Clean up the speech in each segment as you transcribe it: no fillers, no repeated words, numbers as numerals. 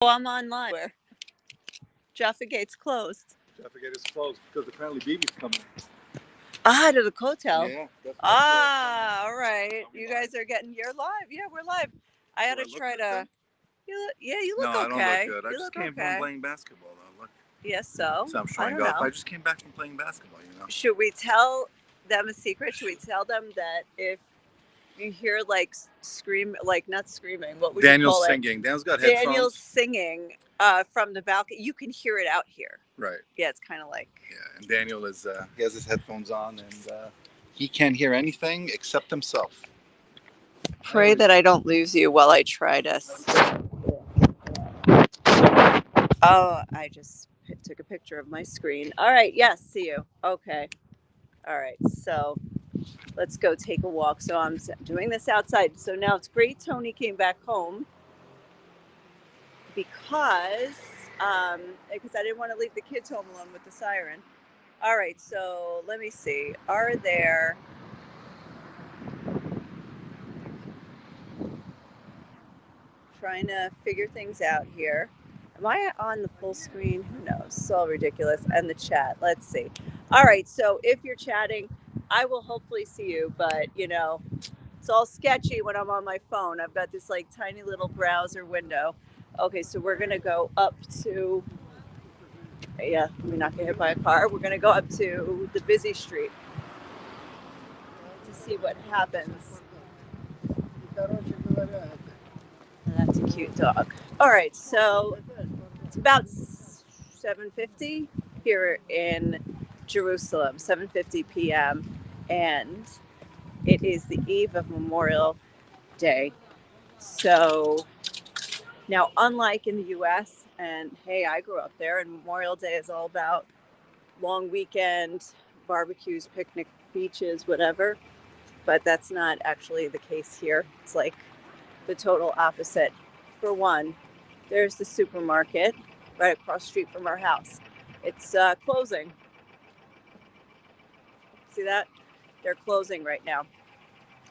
Oh, I'm online. Where Jaffa Gate's closed. Jaffa Gate is closed because apparently BB's coming. Ah, to the hotel. Yeah, that's Ah, all right. You guys are getting. You're live. Yeah, we're live. I had Do I to look try good, to. though? You No, look I don't okay. look good. I You just look came okay. home playing basketball, though. Look. Yes, so So I'm I showing don't off. know. I just came back from playing basketball, you know. Should we tell them a secret? Should we tell them that if you hear like scream, like not screaming, what would you Daniel's call it? singing. Daniel's got Daniel's headphones. singing from the balcony. You can hear it out here. Right. Yeah, it's kind of like. Yeah, and Daniel is he has his headphones on and he can't hear anything except himself. Pray that I don't lose you while I try to. Oh, I just took a picture of my screen. All right, yes, see you. Okay. All right, so let's go take a walk. So I'm doing this outside. So now it's great Tony came back home because because I didn't want to leave the kids home alone with the siren. All right, so let me see. Are there trying to figure things out here? Am I on the full screen? Who knows? It's all ridiculous. And the chat. Let's see. All right, so if you're chatting, I will hopefully see you, but it's all sketchy when I'm on my phone. I've got this like tiny little browser window. Okay, so we're gonna go up to let me not get hit by a car. We're gonna go up to the busy street to see what happens. That's a cute dog. All right, so it's about 7:50 here in Jerusalem, 7:50 p.m. and it is the eve of Memorial Day. So now, unlike in the U.S., and hey, I grew up there, and Memorial Day is all about long weekend, barbecues, picnic, beaches, whatever. But that's not actually the case here. It's like the total opposite. For one, there's the supermarket right across the street from our house. It's closing. See that? They're closing right now.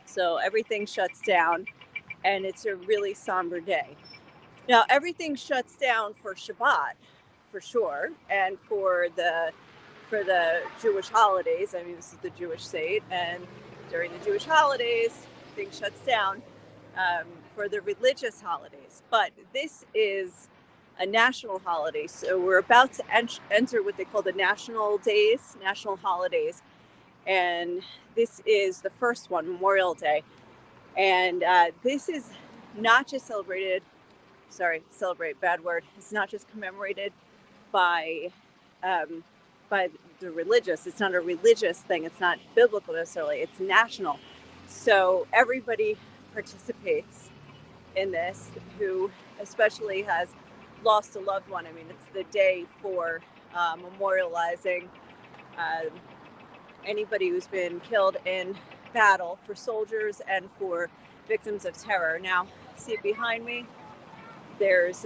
So everything shuts down, and it's a really somber day. Now, everything shuts down for Shabbat, for sure, and for the Jewish holidays. I mean, this is the Jewish state, and during the Jewish holidays, things shuts down for the religious holidays. But this is a national holiday, so we're about to enter what they call the national days, national holidays, and this is the first one, Memorial Day, and this is not just celebrate, bad word. It's not just commemorated by um, by the religious. It's not a religious thing. It's not biblical necessarily. It's national. So everybody participates in this who especially has lost a loved one. I mean, it's the day for memorializing uh, anybody who's been killed in battle, for soldiers and for victims of terror. Now, see behind me, there's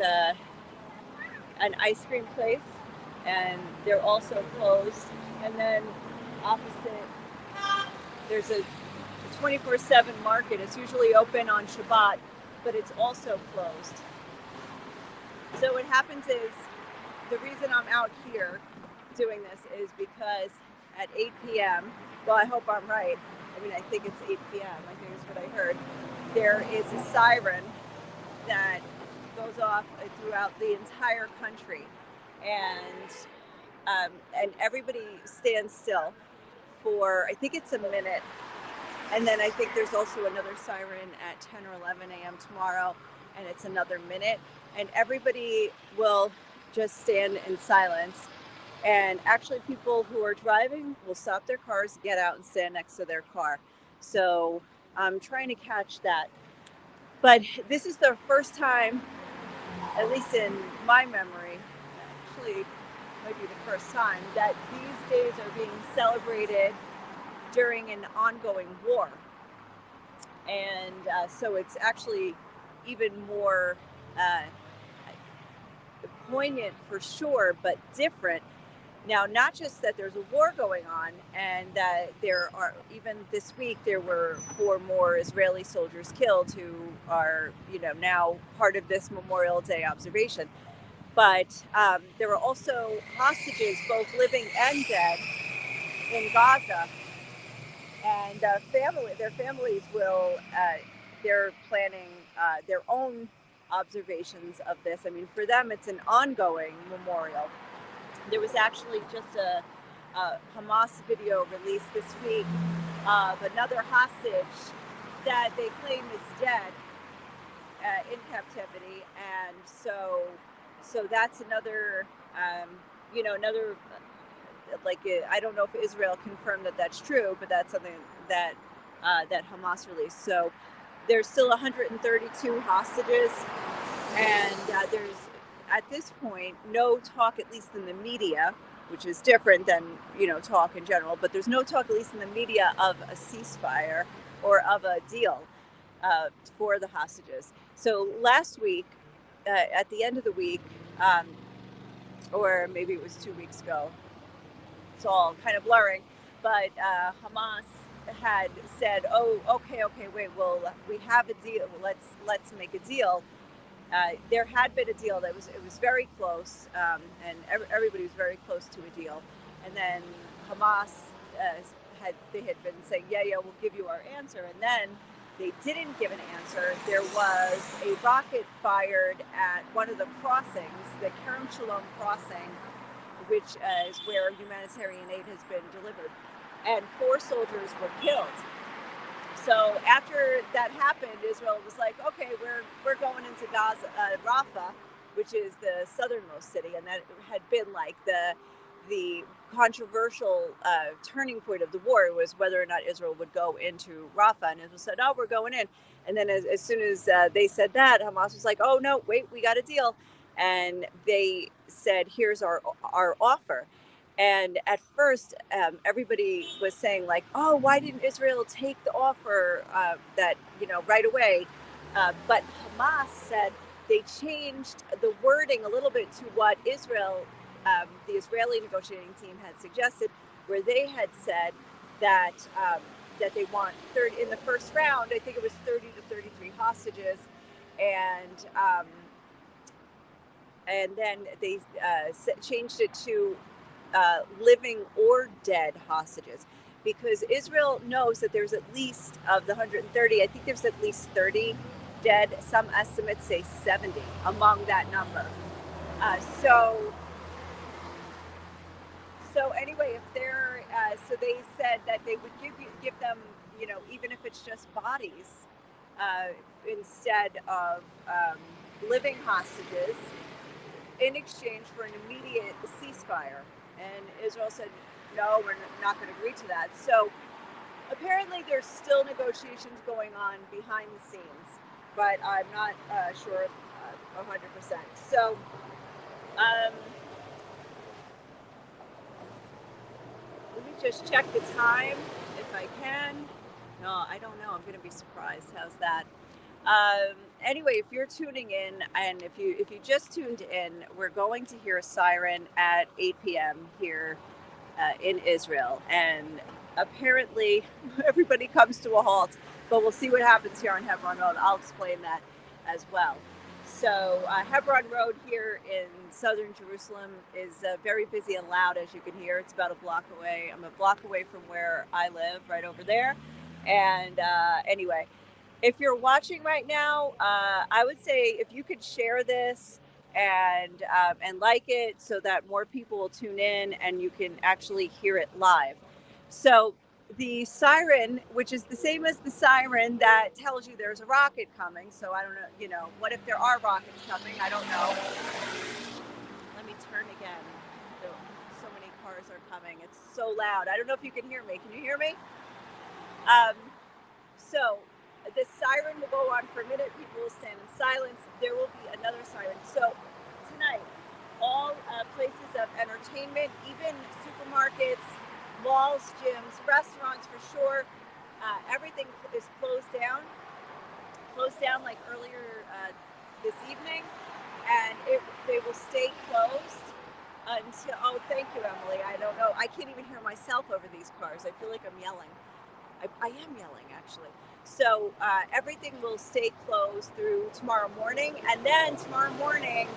an ice cream place, and they're also closed. And then opposite, there's a 24/7 market. It's usually open on Shabbat, but it's also closed. So what happens is, the reason I'm out here doing this is because at 8 p.m., well, I hope I'm right. I mean, I think it's 8 p.m. I think it's what I heard. There is a siren that goes off throughout the entire country, and everybody stands still for, I think it's a minute, and then I think there's also another siren at 10 or 11 a.m. tomorrow, and it's another minute, and everybody will just stand in silence. And actually, people who are driving will stop their cars, get out, and stand next to their car. So I'm trying to catch that. But this is the first time, at least in my memory, actually might be the first time, that these days are being celebrated during an ongoing war. And so it's actually even more poignant for sure, but different Now, not just that there's a war going on, and that there are, even this week, there were 4 more Israeli soldiers killed who are, now part of this Memorial Day observation. But there were also hostages, both living and dead, in Gaza, and their families will, they're planning their own observations of this. I mean, for them, it's an ongoing memorial. There was actually just a Hamas video released this week of another hostage that they claim is dead in captivity, and so that's another, another, I don't know if Israel confirmed that that's true, but that's something that that Hamas released. So there's still 132 hostages, and there's, at this point, no talk, at least in the media, which is different than talk in general. But there's no talk, at least in the media, of a ceasefire or of a deal for the hostages. So last week, at the end of the week, or maybe it was 2 weeks ago, it's all kind of blurring, but Hamas had said, "Oh, okay, wait, well, we have a deal. Let's make a deal." There had been a deal that it was very close, and everybody was very close to a deal. And then Hamas they had been saying, "Yeah, we'll give you our answer," and then they didn't give an answer. There was a rocket fired at one of the crossings, the Kerem Shalom crossing, which is where humanitarian aid has been delivered, and 4 soldiers were killed. So after that happened, Israel was like, "Okay, we're going into Gaza, Rafah, which is the southernmost city," and that had been like the controversial turning point of the war, was whether or not Israel would go into Rafah, and Israel said, "Oh, we're going in." And then as soon as they said that, Hamas was like, "Oh no, wait, we got a deal," and they said, "Here's our offer." And at first, everybody was saying like, "Oh, why didn't Israel take the offer that right away?" But Hamas said they changed the wording a little bit to what Israel, the Israeli negotiating team, had suggested, where they had said that that they want in the first round. I think it was 30 to 33 hostages, and then they changed it to living or dead hostages, because Israel knows that there's at least, of the 130, I think there's at least 30 dead. Some estimates say 70 among that number. Uh, so so anyway, if they're so they said that they would give them, even if it's just bodies, instead of living hostages, in exchange for an immediate ceasefire. And Israel said, "No, we're not going to agree to that." So apparently there's still negotiations going on behind the scenes, but I'm not sure 100%. So um, let me just check the time if I can. No, I don't know. I'm going to be surprised. How's that? Anyway, if you're tuning in, and if you just tuned in, we're going to hear a siren at 8 p.m. here in Israel, and apparently everybody comes to a halt. But we'll see what happens here on Hebron Road. I'll explain that as well. So Hebron Road here in southern Jerusalem is very busy and loud, as you can hear. It's about a block away. I'm a block away from where I live, right over there. And anyway, if you're watching right now, I would say if you could share this and like it, so that more people will tune in and you can actually hear it live. So the siren, which is the same as the siren that tells you there's a rocket coming. So I don't know, what if there are rockets coming? I don't know. Let me turn again. So many cars are coming. It's so loud. I don't know if you can hear me. Can you hear me? So the siren will go on for a minute. People will stand in silence. There will be another siren. So tonight, all places of entertainment, even supermarkets, malls, gyms, restaurants, for sure, everything is closed down like earlier this evening, and they will stay closed until, oh, thank you, Emily. I don't know. I can't even hear myself over these cars. I feel like I'm yelling. I am yelling, actually. So everything will stay closed through tomorrow morning. And then tomorrow morning,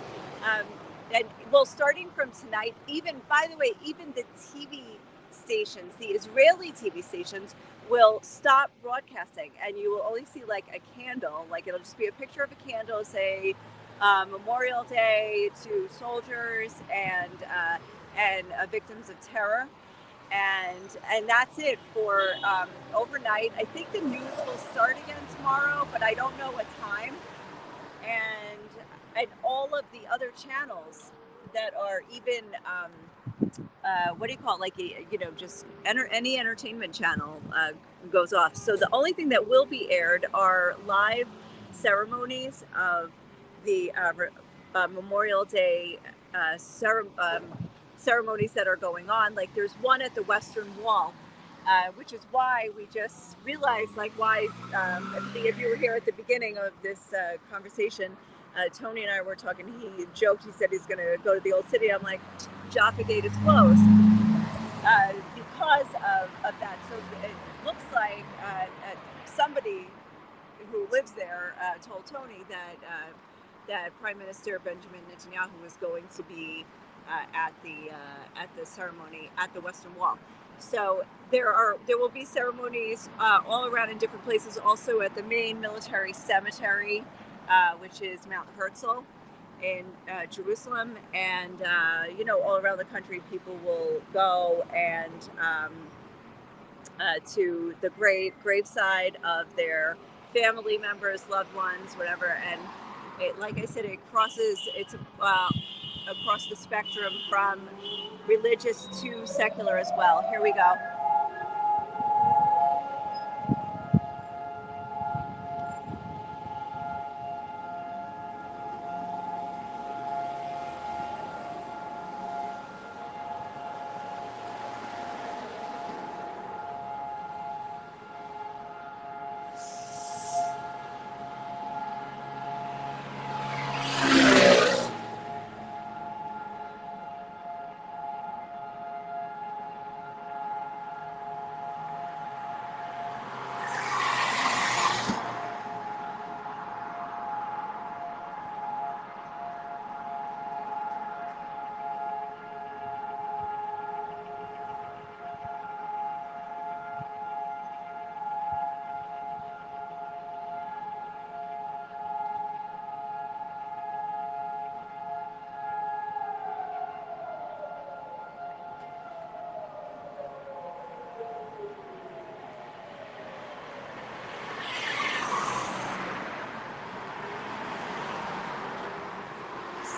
um, and well, starting from tonight, even, by the way, even the TV stations, the Israeli TV stations, will stop broadcasting. And you will only see like a candle, like it'll just be a picture of a candle, say Memorial Day to soldiers and victims of terror, and that's it for overnight. I think the news will start again tomorrow, but I don't know what time. And all of the other channels that are even what do you call it? Like just any entertainment channel goes off. So the only thing that will be aired are live ceremonies of the Memorial Day ceremonies that are going on. Like there's one at the Western Wall, which is why we just realized, like, why if you were here at the beginning of this conversation, Tony and I were talking. He joked. He said he's going to go to the Old City. I'm like, Jaffa Gate is closed because of that. So it looks like somebody who lives there told Tony that Prime Minister Benjamin Netanyahu was going to be at the ceremony at the Western Wall. So there will be ceremonies all around in different places. Also at the main military cemetery, which is Mount Herzl in Jerusalem, and all around the country, people will go and to the graveside of their family members, loved ones, whatever. And like I said, it's across the spectrum from religious to secular as well. Here we go.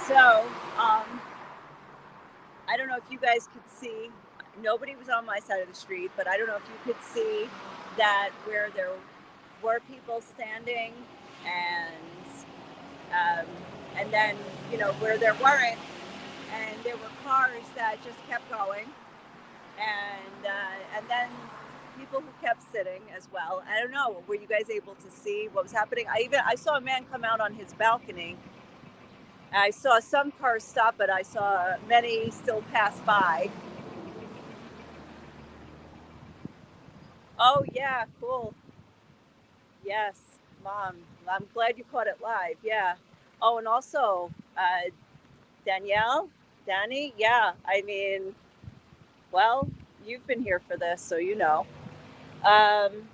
So, I don't know if you guys could see, nobody was on my side of the street, but I don't know if you could see that where there were people standing and um, and then, where there weren't, and there were cars that just kept going, and then people who kept sitting as well. I don't know, were you guys able to see what was happening? I saw a man come out on his balcony. I saw some cars stop, but I saw many still pass by. Oh, yeah, cool. Yes, Mom. I'm glad you caught it live. Yeah. Oh, and also, Danielle, Danny. Yeah. I mean, well, you've been here for this, so you know. Um,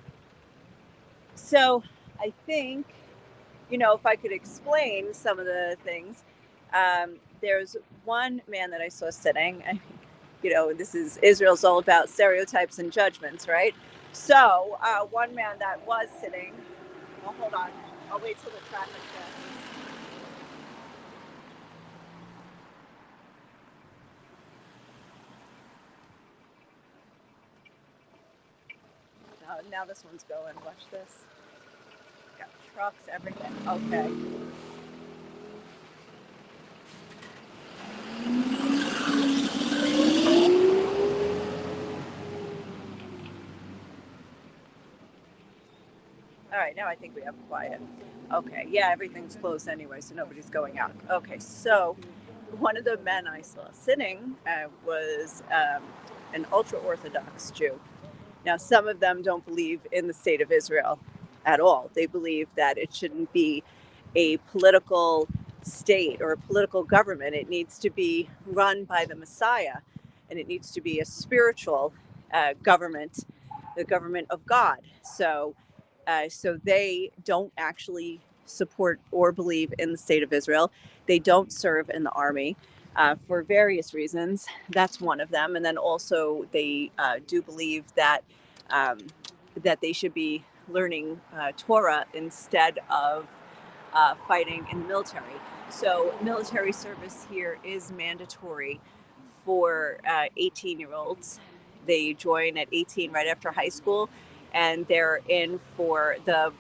so I think, if I could explain some of the things, there's one man that I saw sitting. This is Israel's all about stereotypes and judgments, right? So one man that was sitting. Oh, hold on. I'll wait till the traffic passes. Now this one's going. Watch this. Got trucks, everything. Okay. All right, now I think we have quiet. Okay, yeah, everything's closed anyway, so nobody's going out. Okay, so one of the men I saw sitting was an ultra Orthodox Jew. Now, some of them don't believe in the state of Israel at all. They believe that it shouldn't be a political state or a political government. It needs to be run by the Messiah, and it needs to be a spiritual government, the government of God. So they don't actually support or believe in the state of Israel. They don't serve in the army for various reasons. That's one of them. And then also they do believe um, that they should be learning Torah instead of fighting in the military. So military service here is mandatory for 18-year-olds. They join at 18 right after high school, and they're in for the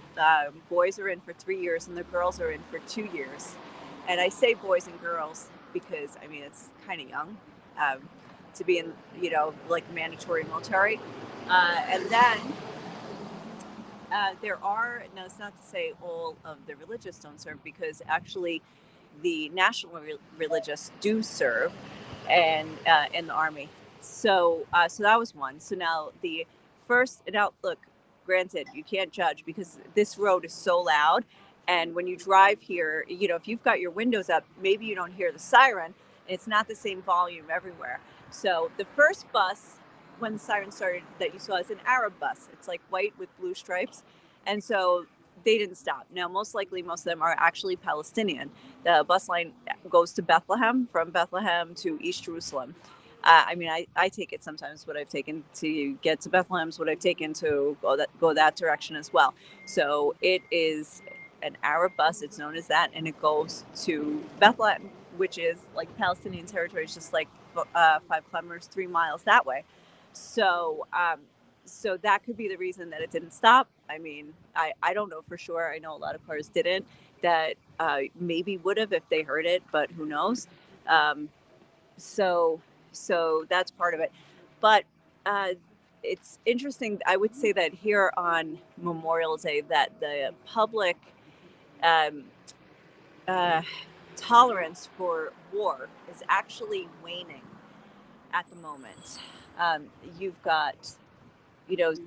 boys are in for 3 years and the girls are in for 2 years. And I say boys and girls because I mean it's kind of young to be in, like mandatory military. And then there are, now it's not to say all of the religious don't serve, because actually the national religious do serve and in the army. So that was one. So now the first, now look, granted, you can't judge because this road is so loud. And when you drive here, if you've got your windows up, maybe you don't hear the siren. It's not the same volume everywhere. So the first bus, when the siren started, that you saw is an Arab bus. It's like white with blue stripes. And so they didn't stop. Now, most likely, most of them are actually Palestinian. The bus line goes to Bethlehem, from Bethlehem to East Jerusalem. I mean, I take it sometimes. What I've taken to get to Bethlehem is what I've taken to go that direction as well. So it is an Arab bus. It's known as that, and it goes to Bethlehem, which is like Palestinian territory. It's just like 5 kilometers, 3 miles that way. So, so that could be the reason that it didn't stop. I mean, I don't know for sure. I know a lot of cars didn't. That maybe would have if they heard it, but who knows? Um, so so that's part of it. But uh, it's interesting. I would say that here on Memorial Day, that the public um, uh, tolerance for war is actually waning at the moment. You've got,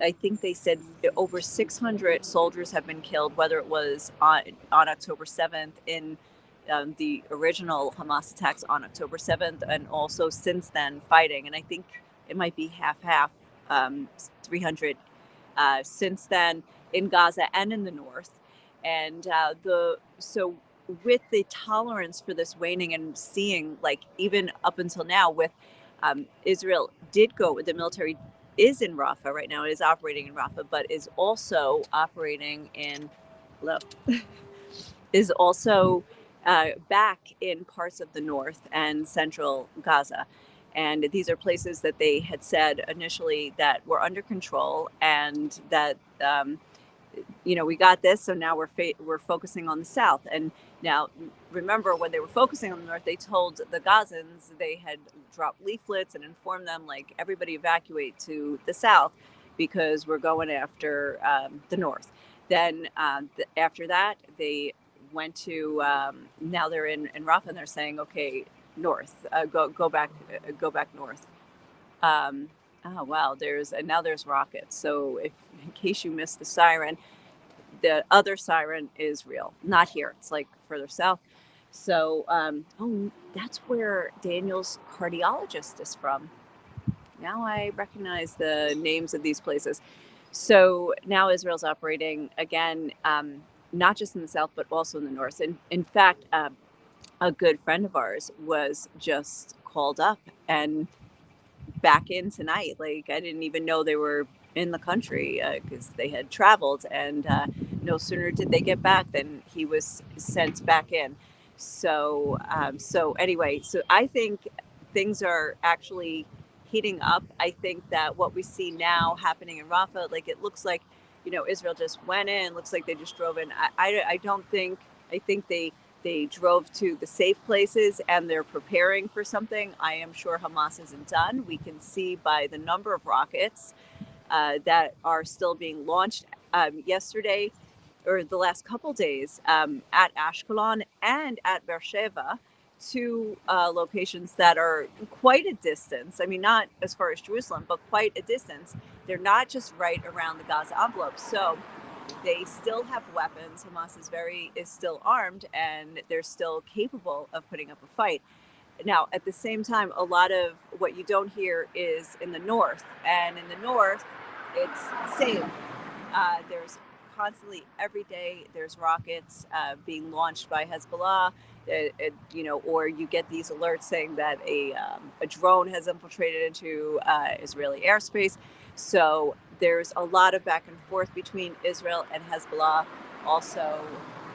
I think they said over 600 soldiers have been killed, whether it was on October 7th in the original Hamas attacks on October 7th, and also since then fighting. And I think it might be half, 300 since then in Gaza and in the north. And so with the tolerance for this waning and seeing, like even up until now, with Israel did go, the military is in Rafah right now. It is operating in Rafah, but is also operating in, hello, is also back in parts of the north and central Gaza. And these are places that they had said initially that were under control, and that we got this, so now we're focusing on the south. And now, remember, when they were focusing on the north, they told the Gazans, they had dropped leaflets and informed them, like, everybody evacuate to the south because we're going after the north. Then after that, they went to, now they're in Rafah, and they're saying, okay, north, go back north. Oh wow, now there's rockets. So if in case you missed the siren, the other siren is real, not here. It's like further south. So oh, that's where Daniel's cardiologist is from. Now I recognize the names of these places. So now Israel's operating again, not just in the south but also in the north. And in fact, a good friend of ours was just called up and back in tonight. Like, I didn't even know they were in the country because they had traveled, and no sooner did they get back than he was sent back in. So anyway, so I think things are actually heating up. I think that what we see now happening in Rafah, like, it looks like, Israel just went in. Looks like they just drove in. I don't think. I think they drove to the safe places and they're preparing for something. I am sure Hamas isn't done. We can see by the number of rockets that are still being launched yesterday, or the last couple days, at Ashkelon and at Beersheba. two locations that are quite a distance. I mean, not as far as Jerusalem, but quite a distance. They're not just right around the Gaza envelope. So they still have weapons. Hamas is still armed, and they're still capable of putting up a fight. Now, at the same time, a lot of what you don't hear is in the north, and in the north, it's the same. There's constantly, every day, there's rockets being launched by Hezbollah, or you get these alerts saying that a drone has infiltrated into Israeli airspace. So there's a lot of back and forth between Israel and Hezbollah, also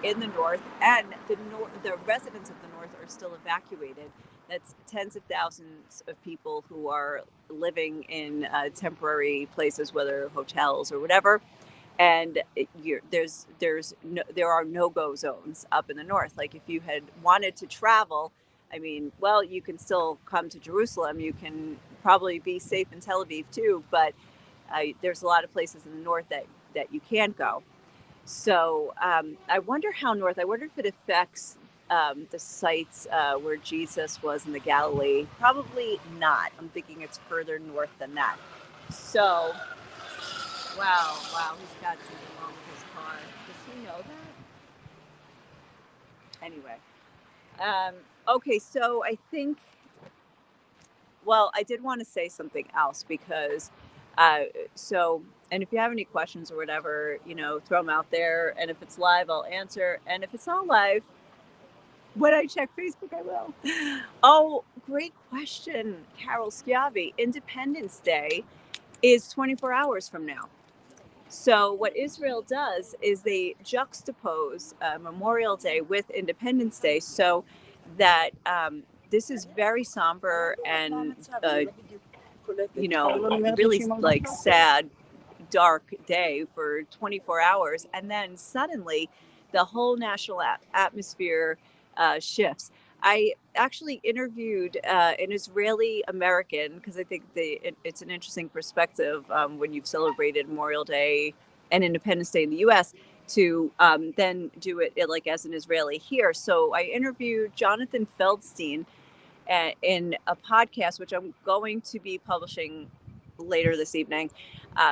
in the north, and the residents of the north are still evacuated. That's tens of thousands of people who are living in temporary places, whether hotels or whatever. And there are no-go zones up in the north. Like if you had wanted to travel, I mean, well, you can still come to Jerusalem. You can probably be safe in Tel Aviv too, but there's a lot of places in the north that you can't go. So I wonder how north. I wonder if it affects the sites where Jesus was in the Galilee. Probably not. I'm thinking it's further north than that. So, wow, he's got something wrong with his car. Does he know that? Anyway, okay. So I think. Well, I did want to say something else because, uh, so, and if you have any questions or whatever, throw them out there. And if it's live, I'll answer. And if it's not live, when I check Facebook, I will. Oh, great question, Carol Schiavi. Independence Day is 24 hours from now. So what Israel does is they juxtapose Memorial Day with Independence Day, so that this is very somber and really like sad, dark day for 24 hours, and then suddenly the whole national atmosphere shifts. I actually interviewed an Israeli American because I think it's an interesting perspective when you've celebrated Memorial Day and Independence Day in the U.S. to then do it like as an Israeli here. So I interviewed Jonathan Feldstein in a podcast, which I'm going to be publishing later this evening.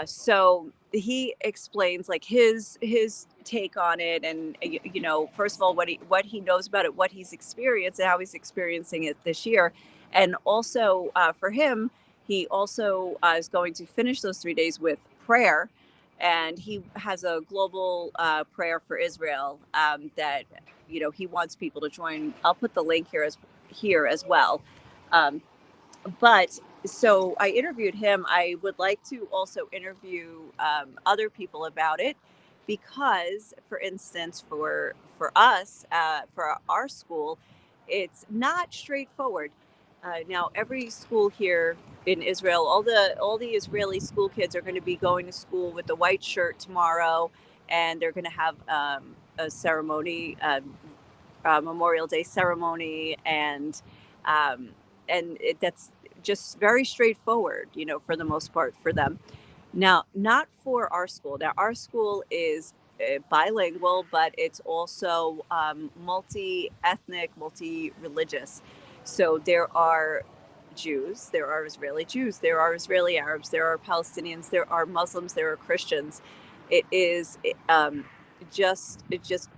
So he explains like his take on it, and first of all, what he knows about it, what he's experienced, and how he's experiencing it this year, and also for him, he also is going to finish those 3 days with prayer. And he has a global prayer for Israel that he wants people to join. I'll put the link here as well. Um, but so I interviewed him. I would like to also interview other people about it because, for instance, for us, for our school, it's not straightforward. Now, every school here in Israel, all the Israeli school kids are going to be going to school with the white shirt tomorrow, and they're going to have a ceremony, Memorial Day ceremony, um, that's just very straightforward, for the most part for them. Now, not for our school. Now, our school is bilingual, but it's also multi-ethnic, multi-religious. So there are Jews, there are Israeli Jews, there are Israeli Arabs, there are Palestinians, there are Muslims, there are Christians. It is just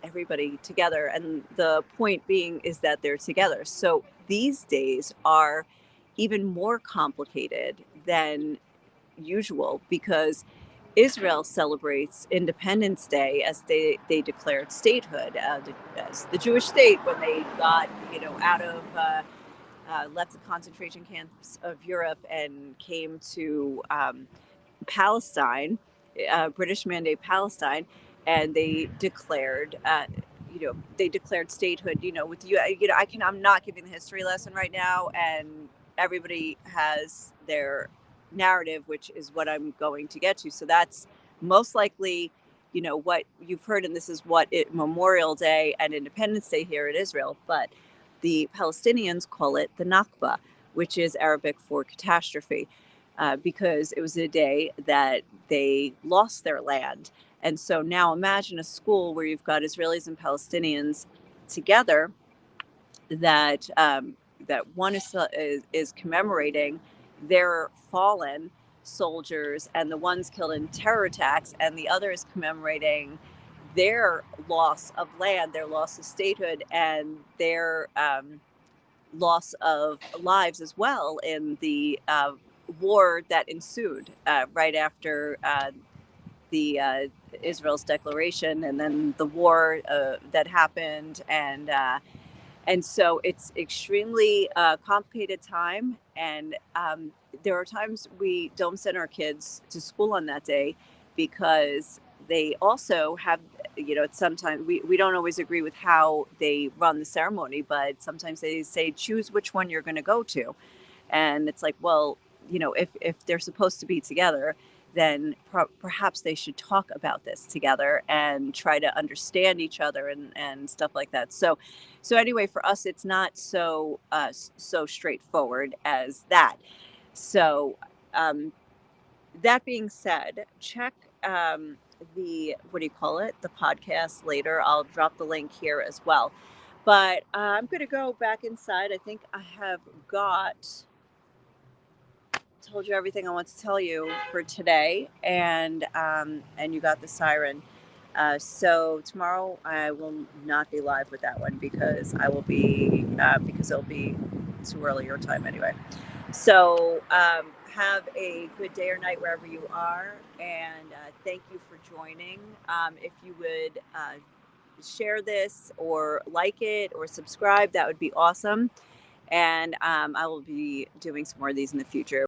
everybody together. And the point being is that they're together. So these days are even more complicated than usual because Israel celebrates Independence Day as they declared statehood, as the Jewish state when they got, out of, left the concentration camps of Europe and came to Palestine, British Mandate Palestine, and they declared statehood. With you, I'm not giving the history lesson right now, and everybody has their narrative, which is what I'm going to get to. So that's most likely, what you've heard, and this is what Memorial Day and Independence Day here in Israel, but the Palestinians call it the Nakba, which is Arabic for catastrophe because it was a day that they lost their land. And so now imagine a school where you've got Israelis and Palestinians together that that one is commemorating their fallen soldiers and the ones killed in terror attacks, and the other is commemorating their loss of land, their loss of statehood, and their loss of lives as well in the war that ensued right after the Israel's declaration, and then the war that happened, and so it's extremely complicated time, and there are times we don't send our kids to school on that day because they also have, sometimes we don't always agree with how they run the ceremony, but sometimes they say choose which one you're going to go to, and it's like, well, if they're supposed to be together, then perhaps they should talk about this together and try to understand each other, and stuff like that. So anyway, for us, it's not so straightforward as that. So um, that being said, check the, what do you call it, the podcast later. I'll drop the link here as well. But I'm going to go back inside. I think I have got told you everything I want to tell you for today, and you got the siren. So tomorrow I will not be live with that one because I will be because it'll be too early your time anyway. So have a good day or night wherever you are, and thank you for joining. If you would share this or like it or subscribe, that would be awesome. And I will be doing some more of these in the future.